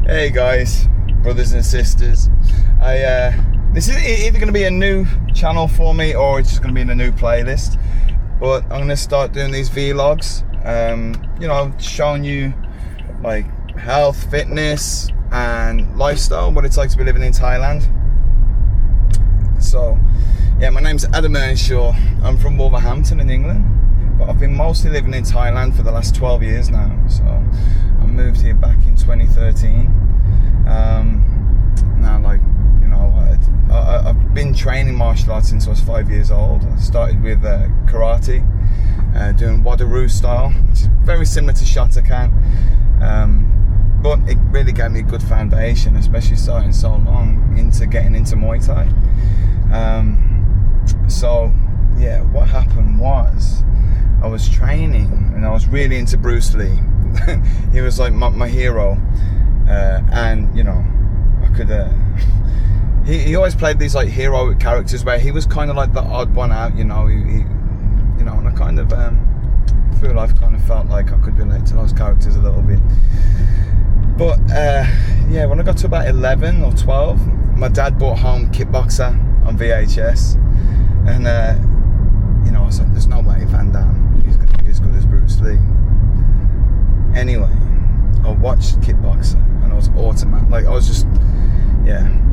Hey guys, brothers and sisters. This is either going to be a new channel for me or it's just going to be in a new playlist. But I'm going to start doing these vlogs. Showing you like health, fitness, and lifestyle. What it's like to be living in Thailand. So, yeah, my name's Adam Earnshaw. I'm from Wolverhampton in England, but I've been mostly living in Thailand for the last 12 years now. So I moved here back in 2013. I've been training martial arts since I was 5 years old. I started with karate, doing Wadaroo style, which is very similar to Shotokan, but it really gave me a good foundation, especially starting so long into getting into Muay Thai. So yeah, what happened was I was training and I was really into Bruce Lee. He was like my hero, and you know, I could he always played these like heroic characters where he was kind of like the odd one out, you know. And I kind of feel I've kind of felt like I could relate to those characters a little bit. But yeah, when I got to about 11 or 12, my dad brought home Kickboxer on VHS, and I was like, there's no way Van Damme is going to be as good as Bruce Lee. Anyway, I watched Kickboxer and I was automatic, like I was just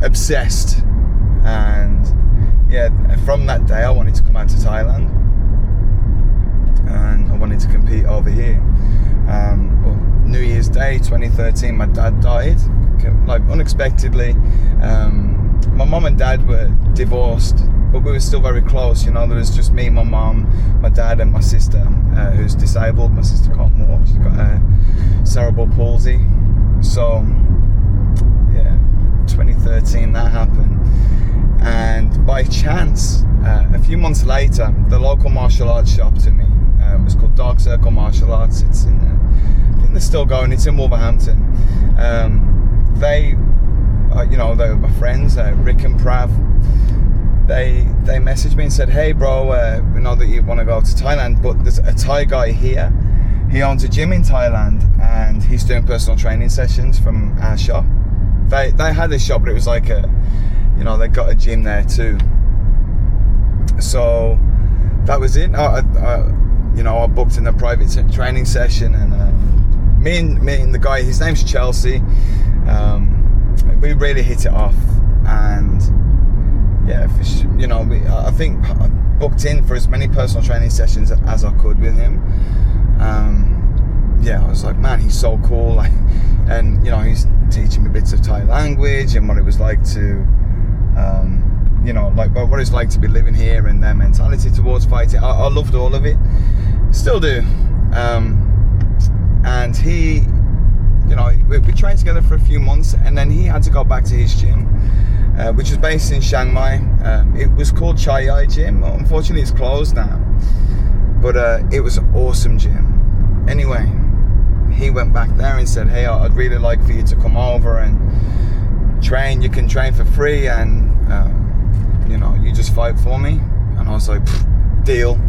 obsessed. And yeah, from that day I wanted to come out to Thailand and I wanted to compete over here. But New Year's Day 2013, my dad died, like unexpectedly. My mum and dad were divorced, but we were still very close, you know. There was just me, my mum, my dad and my sister, who's disabled. My sister can't walk, she's got cerebral palsy. So yeah, 2013 that happened, and by chance a few months later the local martial arts shop to me was called Dark Circle Martial Arts. It's in I think they're still going, it's in Wolverhampton. They were my friends, Rick and Prav. They messaged me and said, hey bro, we know that you want to go to Thailand, but there's a Thai guy here. He owns a gym in Thailand and he's doing personal training sessions from our shop. They had a shop, but it was like they got a gym there too. So that was it. I booked in a private training session, and me and the guy, his name's Chelsea, we really hit it off. And yeah, I think I booked in for as many personal training sessions as I could with him. I was like, man, he's so cool, like, and he's teaching me bits of Thai language and what it was like to what it's like to be living here and their mentality towards fighting. I loved all of it, still do. And he, we trained together for a few months, and then he had to go back to his gym, which is based in Chiang Mai. It was called Chai Yai Gym. Unfortunately, it's closed now, but it was an awesome gym. Anyway, he went back there and said, hey, I'd really like for you to come over and train. You can train for free, and you just fight for me. And I was like, deal.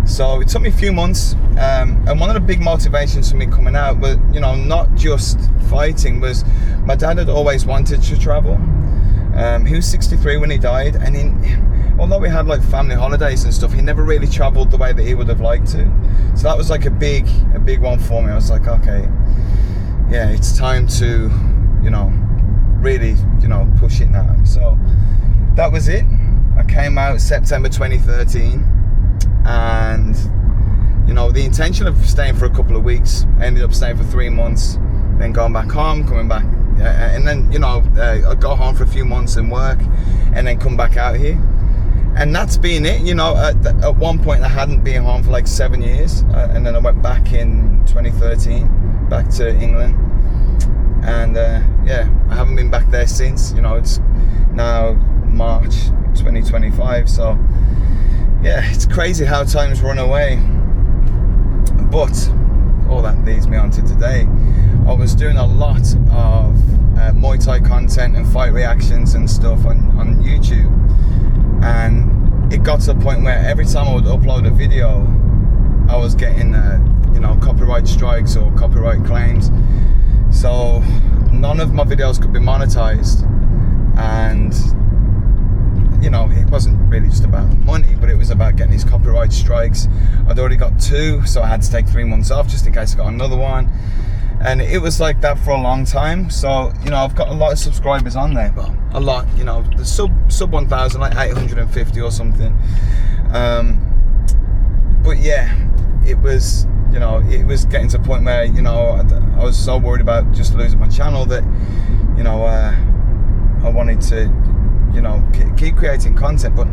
So it took me a few months, and one of the big motivations for me coming out was, not just fighting, was my dad had always wanted to travel. He was 63 when he died, and although we had like family holidays and stuff, he never really traveled the way that he would have liked to. So that was like a big one for me. I was like, okay, yeah, it's time to, really, push it now. So that was it. I came out September 2013, and the intention of staying for a couple of weeks. I ended up staying for 3 months, then going back home, coming back, and then I'd go home for a few months and work, and then come back out here. And that's been it. At one point I hadn't been home for like 7 years, and then I went back in 2013 back to England, and I haven't been back there since. It's now March 2025, so yeah, it's crazy how times run away. But all that leads me on to today. I was doing a lot of Muay Thai content and fight reactions and stuff on YouTube, and it got to the point where every time I would upload a video I was getting copyright strikes or copyright claims. So none none of my videos could be monetized, and you know, it wasn't really just about the money, but it was about getting these copyright strikes. I'd already got 2, so I had to take 3 months off just in case I got another one. And it was like that for a long time. So, you know, I've got a lot of subscribers on there, but a lot, you know, the sub 1,000, like 850 or something. But yeah, it was, you know, it was getting to a point where, you know, I was so worried about just losing my channel that, you know, I wanted to, you know, keep creating content, but,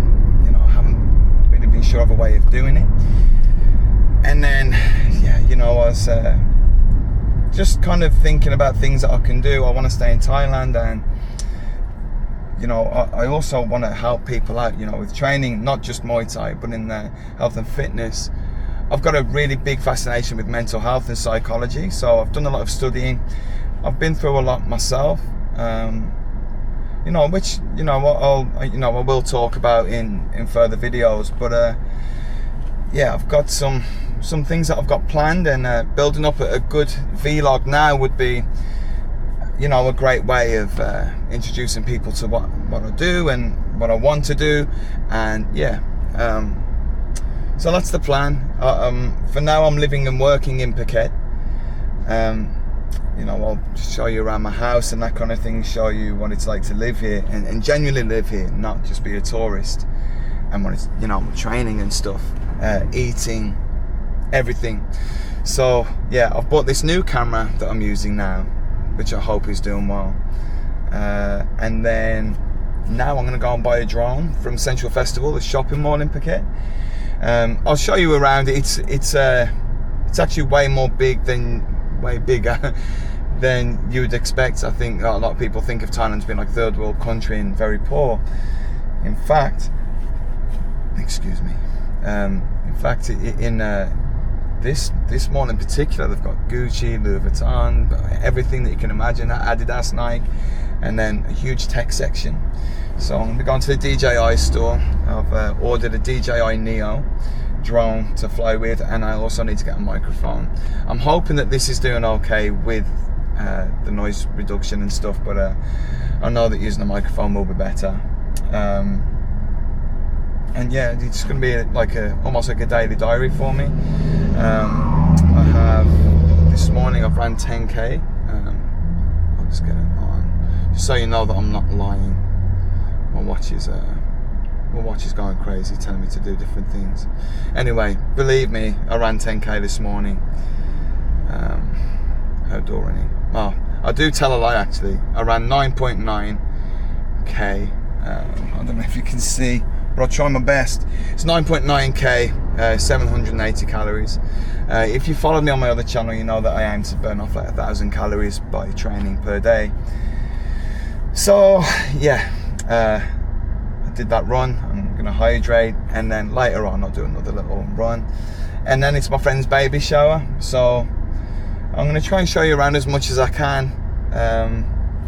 you know, I haven't really been sure of a way of doing it. And then, yeah, you know, I was just kind of thinking about things that I can do. I want to stay in Thailand, and you know, I also want to help people out, you know, with training, not just Muay Thai, but in their health and fitness. I've got a really big fascination with mental health and psychology, so I've done a lot of studying. I've been through a lot myself, you know, which, you know, I will talk about in further videos. But yeah, I've got some things that I've got planned, and building up a good vlog now would be, you know, a great way of introducing people to what I do and what I want to do. And yeah, so that's the plan. For now, I'm living and working in Phuket. You know, I'll show you around my house and that kind of thing, show you what it's like to live here and genuinely live here, not just be a tourist. And when it's, you know, training and stuff, eating, everything. So yeah, I've bought this new camera that I'm using now, which I hope is doing well. And then now I'm gonna go and buy a drone from Central Festival, the shopping mall in Phuket. I'll show you around it. It's actually way bigger than you would expect. I think a lot of people think of Thailand as being like third world country and very poor. In fact, excuse me. In fact, in this mall in particular, they've got Gucci, Louis Vuitton, everything that you can imagine, Adidas, Nike, and then a huge tech section. So I'm going to be going to the DJI store. I've ordered a DJI Neo drone to fly with, and I also need to get a microphone. I'm hoping that this is doing okay with the noise reduction and stuff, but I know that using a microphone will be better. And yeah, it's going to be like almost like a daily diary for me. I have, this morning I've ran 10k. I'll just get it on, just so you know that I'm not lying. My watch is going crazy, telling me to do different things. Anyway, believe me, I ran 10k this morning. How do running? Oh, I do tell a lie actually. I ran 9.9k. I don't know if you can see, but I'll try my best. It's 9.9k, 780 calories. If you followed me on my other channel, you know that I aim to burn off like 1,000 calories by training per day. So yeah, I did that run. I'm gonna hydrate, and then later on I'll do another little run, and then it's my friend's baby shower. So I'm gonna try and show you around as much as I can.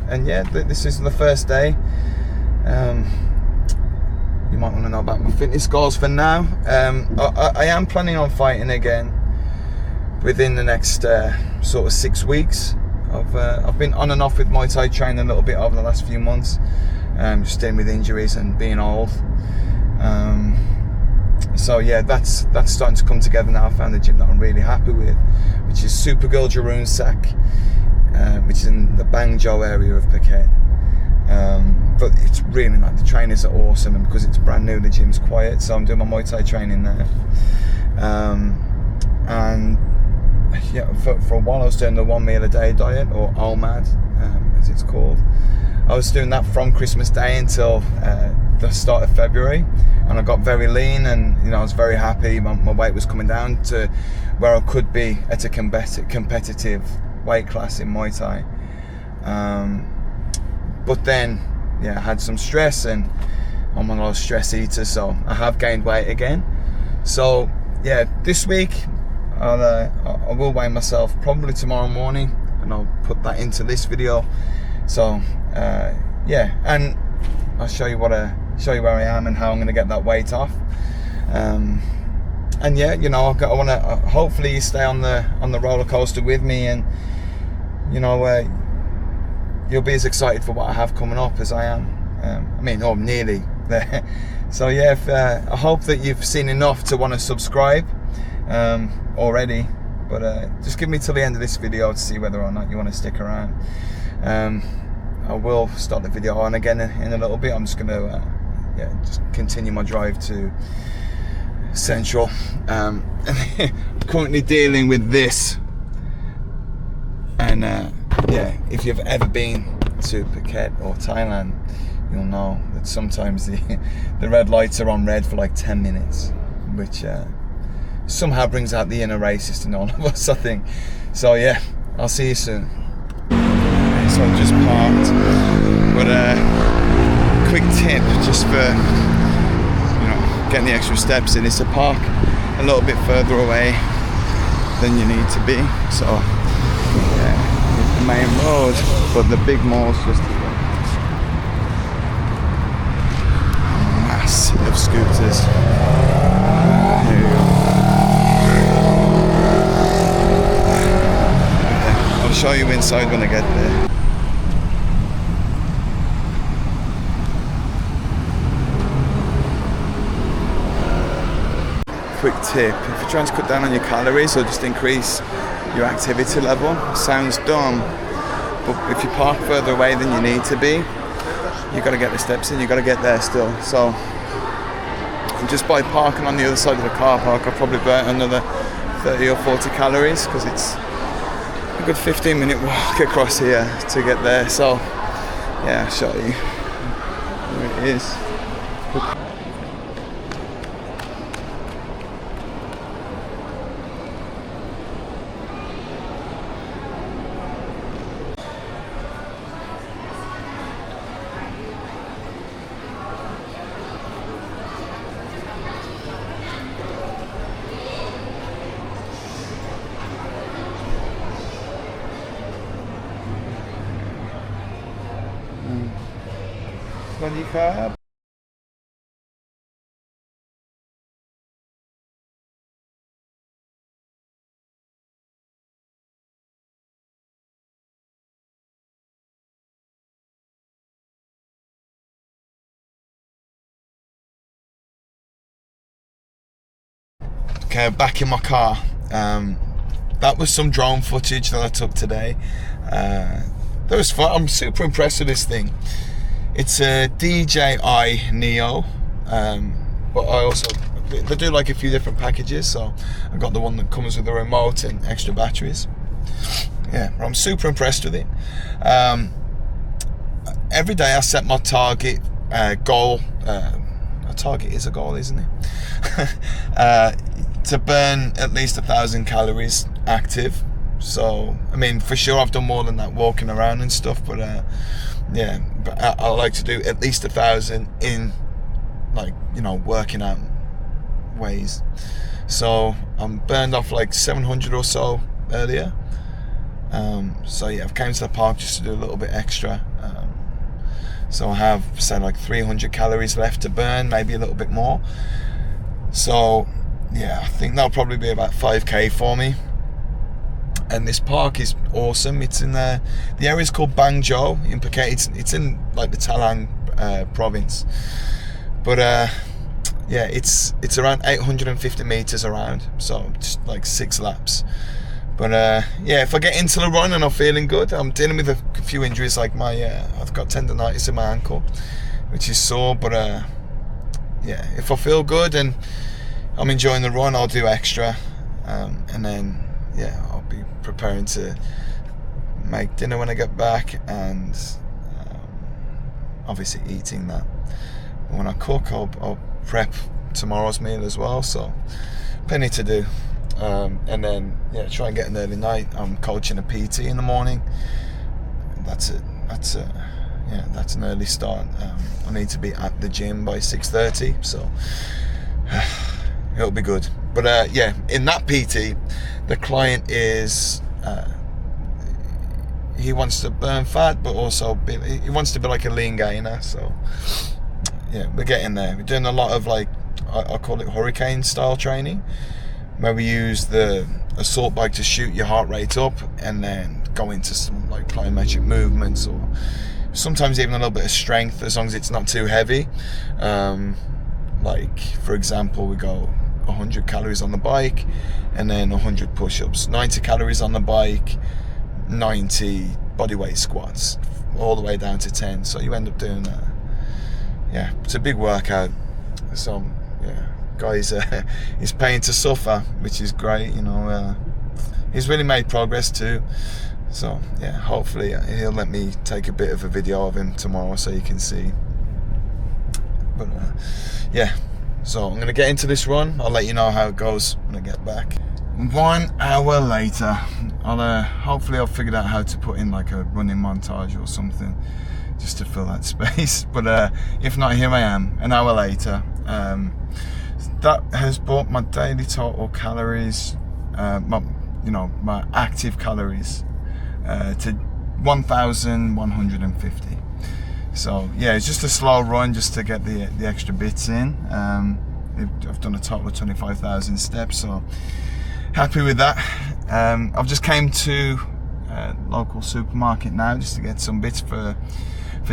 And yeah, this is the first day. You might want to know about my fitness goals for now. I am planning on fighting again within the next sort of 6 weeks. I've been on and off with Muay Thai training a little bit over the last few months, just dealing with injuries and being old. So yeah, that's starting to come together now. I found the gym that I'm really happy with, which is Supergirl Jaroon Sak, which is in the Bangzhou area of Phuket. But it's really like, the trainers are awesome, and because it's brand new, the gym's quiet, so I'm doing my Muay Thai training there. And yeah, for a while I was doing the 1 meal a day diet, or OMAD, as it's called. I was doing that from Christmas Day until the start of February, and I got very lean, and you know, I was very happy. My weight was coming down to where I could be at a competitive weight class in Muay Thai. But then, yeah, I had some stress, and I'm one of those stress eaters, so I have gained weight again. So yeah, this week I will weigh myself probably tomorrow morning, and I'll put that into this video. So yeah, and I'll show you where I am and how I'm going to get that weight off. And yeah, you know, I want to hopefully stay on the roller coaster with me, and you know, you'll be as excited for what I have coming up as I am. I mean, I'm nearly there. So yeah, I hope that you've seen enough to want to subscribe already, but just give me till the end of this video to see whether or not you want to stick around. I will start the video on again in a little bit. I'm just going to just continue my drive to Central. Currently dealing with this, and if you've ever been to Phuket or Thailand, you'll know that sometimes the red lights are on red for like 10 minutes, which somehow brings out the inner racist in all of us, I think. So yeah, I'll see you soon. So I just parked, but quick tip just for getting the extra steps in is to park a little bit further away than you need to be. So yeah, it's the main road, but the big mall's just here. Mass of scooters. There you go. I'll show you inside when I get there. Quick tip, if you're trying to cut down on your calories or just increase your activity level, sounds dumb, but if you park further away than you need to be, you got to get the steps in, you got to get there still. So just by parking on the other side of the car park, I've probably burnt another 30 or 40 calories, because it's a good 15-minute walk across here to get there. So yeah, I'll show you where it is. Okay, back in my car. That was some drone footage that I took today. That was fun. I'm super impressed with this thing. It's a DJI Neo, but I also, they do like a few different packages, so I got the one that comes with a remote and extra batteries. Yeah, I'm super impressed with it. Every day I set my target goal. A target is a goal, isn't it? To burn at least 1,000 calories active. So I mean, for sure I've done more than that walking around and stuff, but yeah, but I like to do at least 1,000 in, like, working out ways. So I'm burned off like 700 or so earlier. So yeah, I've came to the park just to do a little bit extra. So I have, say, like 300 calories left to burn, maybe a little bit more. So yeah, I think that'll probably be about 5k for me. And this park is awesome. It's in the area is called Bang Jo in Phuket. It's in like the Thailand province. But yeah, it's around 850 meters around, so just like 6 laps. But yeah, if I get into the run and I'm feeling good, I'm dealing with a few injuries, like I've got tendonitis in my ankle, which is sore. But yeah, if I feel good and I'm enjoying the run, I'll do extra, and then yeah, I'll be preparing to make dinner when I get back, and obviously eating that. When I cook, I'll prep tomorrow's meal as well, so plenty to do. And then yeah, try and get an early night. I'm coaching a PT in the morning. That's an early start. I need to be at the gym by 6:30, so it'll be good. But yeah, in that PT, the client is he wants to burn fat, but also he wants to be like a lean gainer. So yeah, we're getting there. We're doing a lot of, like, I call it hurricane style training, where we use the assault bike to shoot your heart rate up and then go into some like plyometric movements, or sometimes even a little bit of strength as long as it's not too heavy. Like for example, we go 100 calories on the bike and then 100 push-ups, 90 calories on the bike, 90 bodyweight squats, all the way down to 10. So you end up doing that. Yeah, it's a big workout. So yeah, guys, he's paying to suffer, which is great. You know, he's really made progress too. So yeah, hopefully he'll let me take a bit of a video of him tomorrow so you can see. But yeah, so I'm gonna get into this run. I'll let you know how it goes when I get back. 1 hour later, hopefully I'll figure out how to put in like a running montage or something just to fill that space. But if not, here I am, an hour later. That has brought my daily total calories, my active calories, to 1,150. So yeah, it's just a slow run just to get the extra bits in. I've done a total of 25,000 steps, so happy with that. I've just came to a local supermarket now just to get some bits for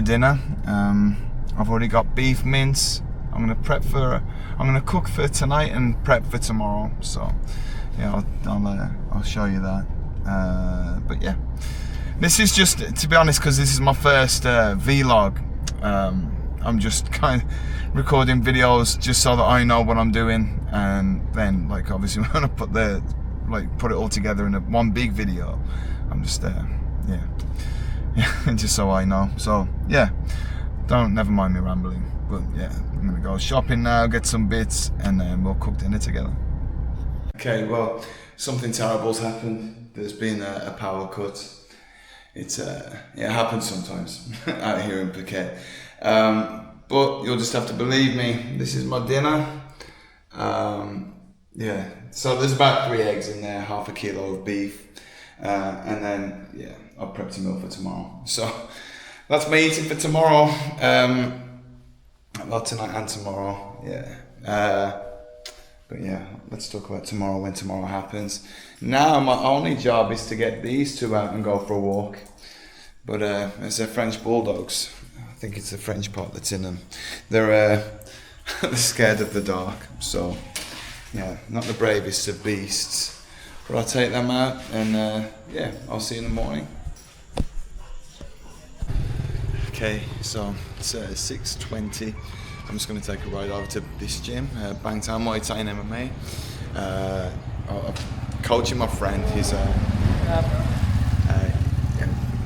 dinner. I've already got beef mince. I'm gonna cook for tonight and prep for tomorrow. So yeah, I'll show you that. But yeah, this is just, to be honest, because this is my first vlog. I'm just kind of recording videos just so that I know what I'm doing, and then like obviously when I put it all together in one big video, I'm just just so I know. So yeah, never mind me rambling. But yeah, I'm gonna go shopping now, get some bits, and then we'll cook dinner together. Okay, well, something terrible's happened. There's been a power cut. It happens sometimes out here in Phuket. But you'll just have to believe me. This is my dinner. Yeah, so there's about 3 eggs in there, half a kilo of beef, and then yeah, I'll prep some milk for tomorrow. So that's my eating for tomorrow. Not tonight and tomorrow. Yeah. But yeah, let's talk about tomorrow, when tomorrow happens. Now my only job is to get these two out and go for a walk. But as they're French bulldogs, I think it's the French part that's in them. They're scared of the dark. So yeah, not the bravest of beasts. But I'll take them out, and yeah, I'll see you in the morning. Okay, so it's 6:20. I'm just going to take a ride over to this gym, Bangtan Muay Thai and MMA. I'm coaching my friend.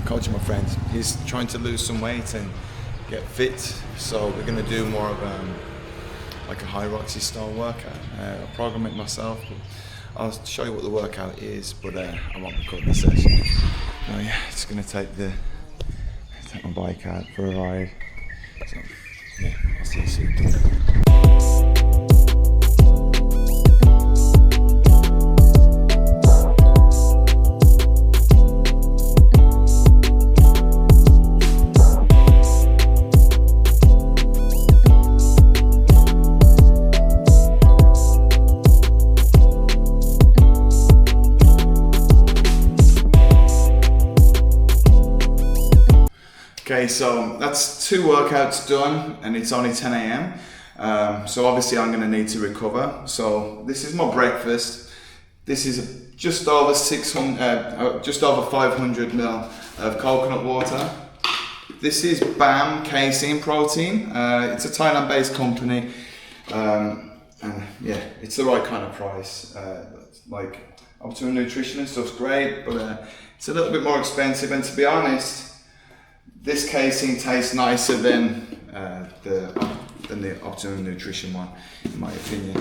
Coaching my friend. He's trying to lose some weight and get fit. So we're going to do more of like a high Roxy style workout. I'll program it myself. I'll show you what the workout is, but I won't record the session. No, yeah, it's going to take my bike out for a ride. So, yeah, I'll see you soon. Okay, so that's 2 workouts done, and it's only 10 a.m. So obviously I'm going to need to recover. So this is my breakfast. This is just over 500 ml of coconut water. This is BAM casein protein. It's a Thailand-based company, and yeah, it's the right kind of price. Like Optimum Nutrition and stuff's great, but it's a little bit more expensive. And to be honest, this casein tastes nicer than the Optimum Nutrition one, in my opinion.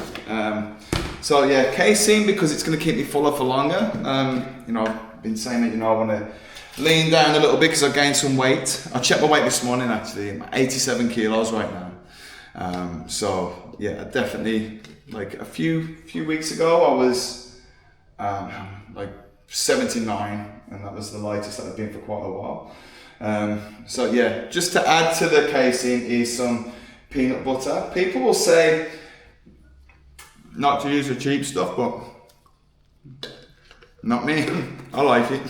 So yeah, casein, because it's going to keep me fuller for longer. I've been saying that, I want to lean down a little bit because I gained some weight. I checked my weight this morning actually. I'm 87 kilos right now. So yeah, definitely, like a few weeks ago I was like 79, and that was the lightest that I've been for quite a while. So yeah, just to add to the casein is some peanut butter. People will say not to use the cheap stuff, but Not me. I like it.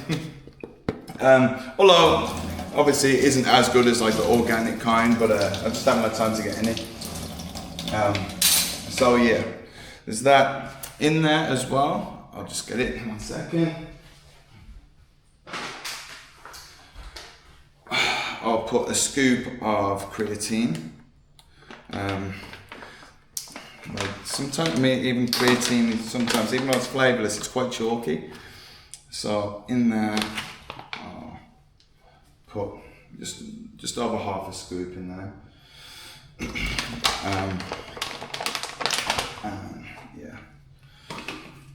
Although obviously it isn't as good as like the organic kind, but I just haven't had time to get any. So yeah, there's that in there as well. I'll just get it in 1 second. I'll put a scoop of creatine. Sometimes, I mean, even creatine, sometimes, even though it's flavourless, it's quite chalky. So in there, I'll put just over half a scoop in there. Yeah,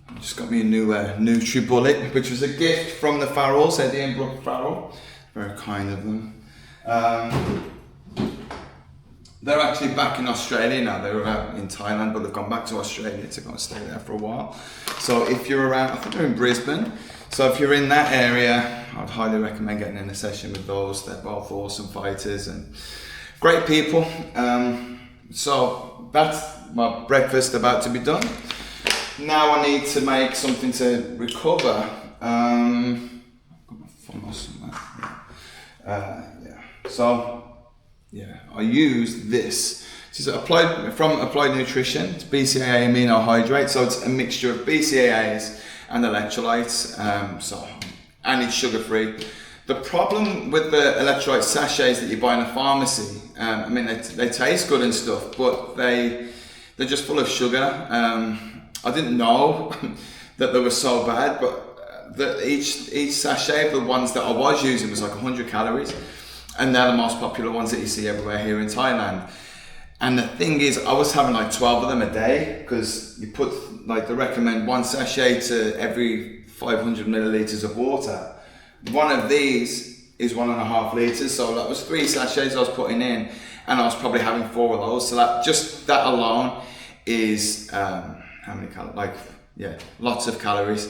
I just got me a new NutriBullet, which was a gift from the Farrells, Eddie and Brooke Farrell. Very kind of them. They're actually back in Australia now. They were out in Thailand, but they've gone back to Australia to go and stay there for a while. So if you're around, I think they're in Brisbane. So if you're in that area, I'd highly recommend getting in a session with those. They're both awesome fighters and great people. So that's my breakfast about to be done. Now I need to make something to recover. I've got my phone somewhere. Yeah. So yeah, I use this. This is from Applied Nutrition. It's BCAA amino hydrate, so it's a mixture of BCAAs and electrolytes. And it's sugar free. The problem with the electrolyte sachets that you buy in a pharmacy, I mean they taste good and stuff, but they're just full of sugar. I didn't know that they were so bad, but each sachet, the ones that I was using, was like 100 calories. And they're the most popular ones that you see everywhere here in Thailand. And the thing is, I was having like 12 of them a day, because you put, like, they recommend 1 sachet to every 500 milliliters of water. One of these is 1.5 liters, so that was 3 sachets I was putting in, and I was probably having 4 of those. So that alone is, how many calories? Like, yeah, lots of calories.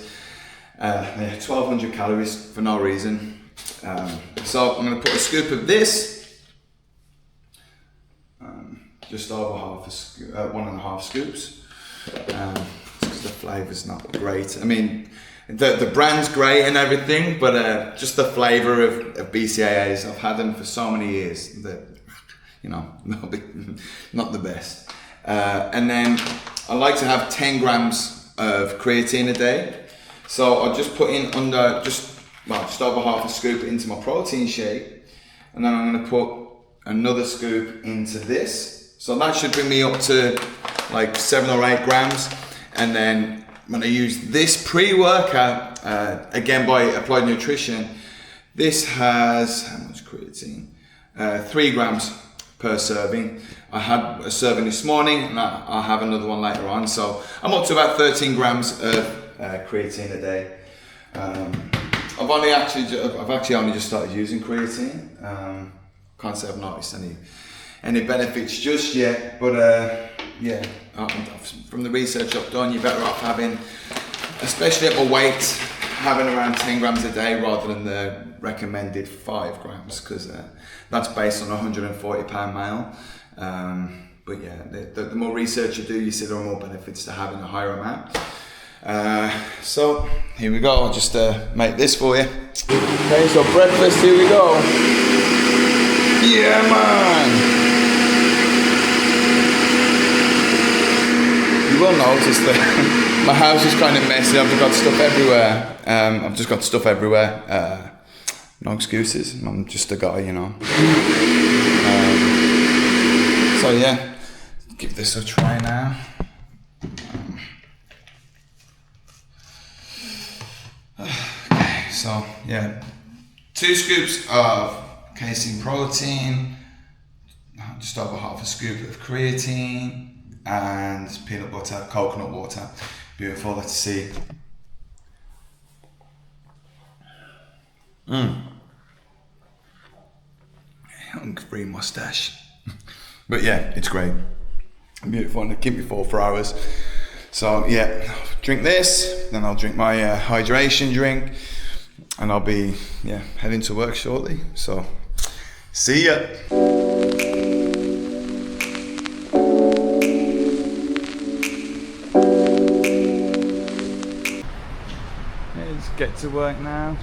1,200 calories for no reason. So I'm going to put a scoop of this, just over 1.5 scoops, because the flavour's not great. I mean, the brand's great and everything, but just the flavour of BCAAs, I've had them for so many years that, you know, not the best. And then I like to have 10 grams of creatine a day. So I'll just put in just over half a scoop into my protein shake, and then I'm going to put another scoop into this. So that should bring me up to like 7 or 8 grams. And then I'm going to use this pre-workout, again by Applied Nutrition. This has, how much creatine? 3 grams per serving. I had a serving this morning, and I'll have another one later on. So I'm up to about 13 grams of creatine a day. I've actually only just started using creatine. Can't say I've noticed any benefits just yet, but yeah, from the research I've done, you're better off having, especially at my weight, having around 10 grams a day rather than the recommended 5 grams, because that's based on a 140 pound male. But yeah, the more research you do, you see there are more benefits to having a higher amount. So here we go, I'll just make this for you. Okay, so breakfast, here we go. Yeah, man! You will notice that my house is kind of messy. I've just got stuff everywhere. No excuses, I'm just a guy, you know. So yeah, give this a try now. Okay, so yeah, 2 scoops of casein protein, just over half a scoop of creatine, and peanut butter, coconut water. Beautiful, let's see. Hungry mustache. But yeah, it's great. Beautiful, and it'll keep me full for hours. So yeah, drink this, then I'll drink my hydration drink, and I'll be heading to work shortly. So see ya. Get to work now.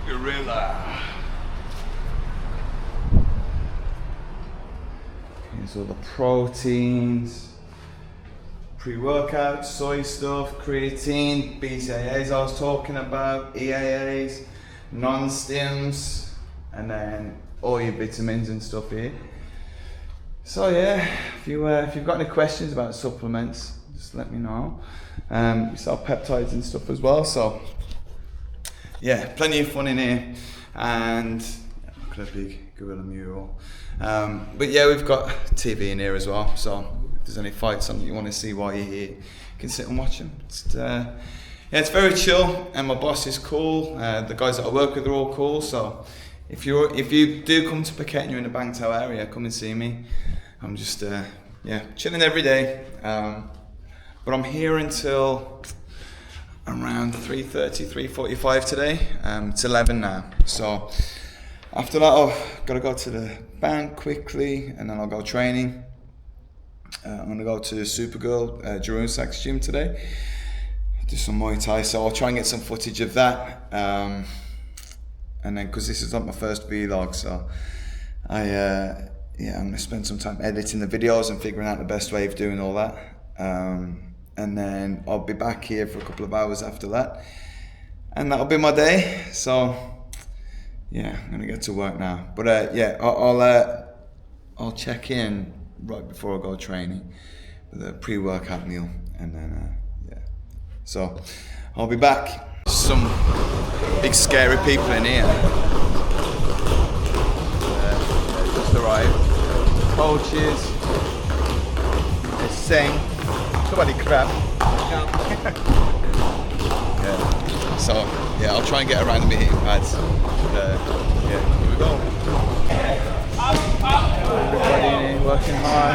Gorilla. Here's all the proteins, pre-workout, soy stuff, creatine, BCAAs I was talking about, EAAs, non-stims, and then all your vitamins and stuff here. So yeah, if you've got any questions about supplements, just let me know. We sell peptides and stuff as well, so yeah, plenty of fun in here. And look at a big gorilla mural. But yeah, we've got TV in here as well, so if there's any fights on that you want to see while you're here, you can sit and watch them. Yeah, it's very chill, and my boss is cool. The guys that I work with are all cool, so if you do come to Phuket and you're in the Bangtao area, come and see me. I'm just yeah, chilling every day. But I'm here until around 3:30, 3:45 today. It's 11 now. So after that, I've got to go to the bank quickly, and then I'll go training. I'm going to go to Supergirl, Jeroen Sachs gym today. Do some Muay Thai, so I'll try and get some footage of that. And then, because this is not my first vlog, so yeah, I'm going to spend some time editing the videos and figuring out the best way of doing all that. And then I'll be back here for a couple of hours after that, and that'll be my day. So yeah, I'm gonna get to work now. But yeah, I'll check in right before I go training with a pre-workout meal, and then yeah. So I'll be back. Some big scary people in here. Just arrived. Coaches. They sing. Somebody crap. Yeah. So yeah, I'll try and get around the hitting pads. Yeah, here we go. Everybody in here working hard.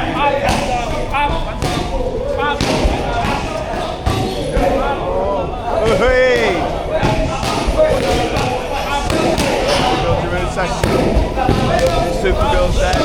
Oh, hey! Supergirl set.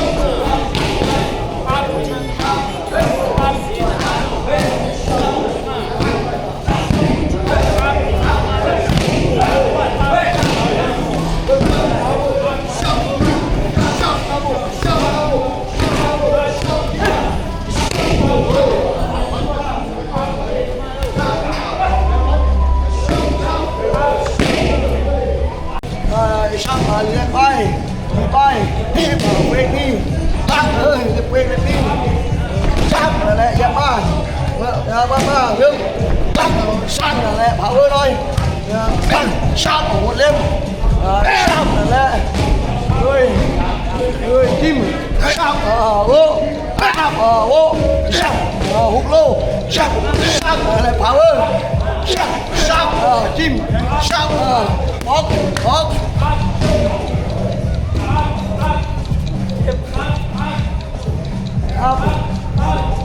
Power thôi, sát của một lên, sát là người kim, sát vô, sát hút lô, sát là power, sát kim, sát bóp.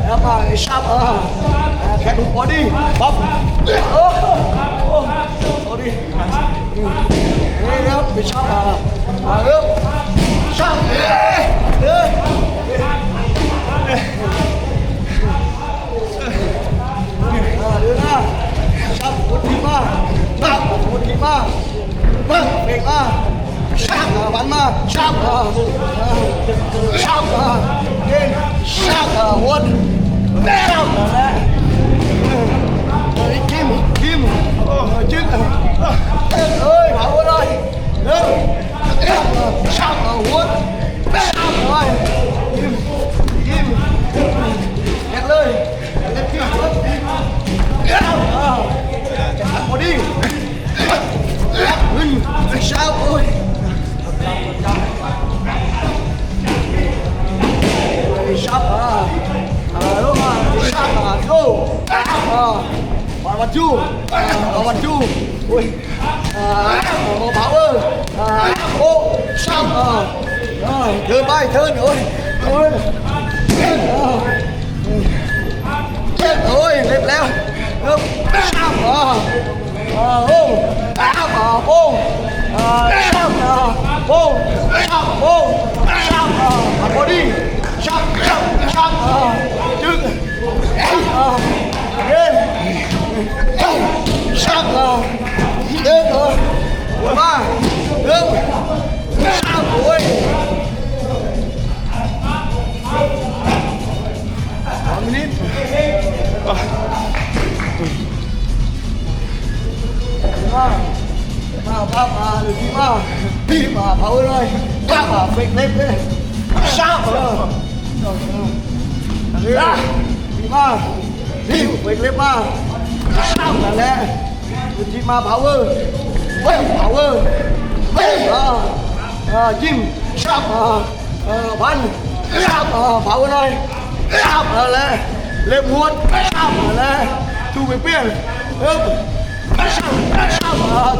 Em mà sát khẽ đụng quá đi, bóp. Đi. Đây đó, bị sao nước. Sao? Đưa ra. Sao một tí mà. Sao một tí mà. Vâng, về mà. Sao bắn mà. Sao. Sao. Lên. Sao huân. Sao là kim chứ ơi bảo ơi sao mà huốt sao rồi kim nhặt lên kim có đi sao ơi sao lúc mà sao go One two, ui, bảo ơi, ô, sao, thơn bay, thơn, ôi, chết ơi, đẹp leo, sao, ô, sao, có đi, sao, chứ, lên. Shut up! power rồi fake lép đấy đi mà đi fake lép mà là nè đi mà power power Jim bắn power rồi là lép muôn là thu về biển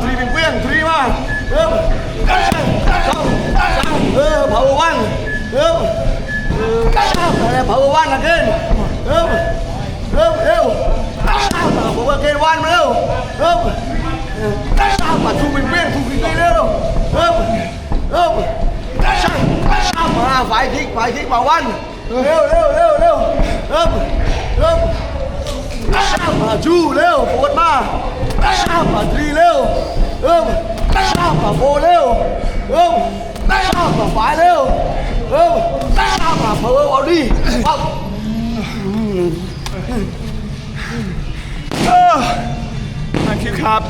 three bình quyên three mà power one power one again power again one mà đâu mà thu bình quyên đâu phải thích vào one ร็วtwo เร็วโฟร์มาthree เร็วfour เร็วfive เร็วpower body thank you ครับ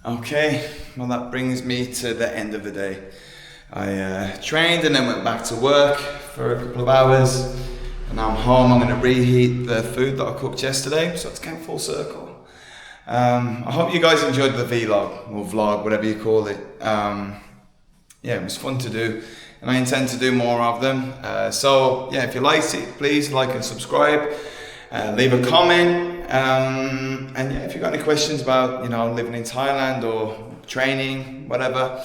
Okay, well that brings me to the end of the day. I trained and then went back to work for a couple of hours, and now I'm home. I'm going to reheat the food that I cooked yesterday, so it's came full circle. I hope you guys enjoyed the vlog or vlog, whatever you call it. Yeah, it was fun to do, and I intend to do more of them. So yeah, if you liked it, please like and subscribe. Leave a comment, and yeah, if you've got any questions about living in Thailand or training, whatever,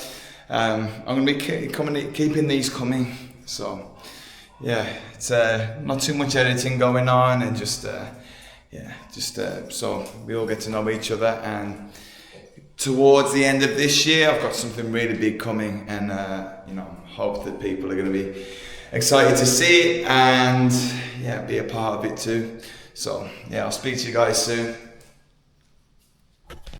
I'm going to be keeping these coming. So yeah, it's not too much editing going on, and just so we all get to know each other. And towards the end of this year, I've got something really big coming, and hope that people are going to be excited to see it and yeah, be a part of it too. So yeah, I'll speak to you guys soon.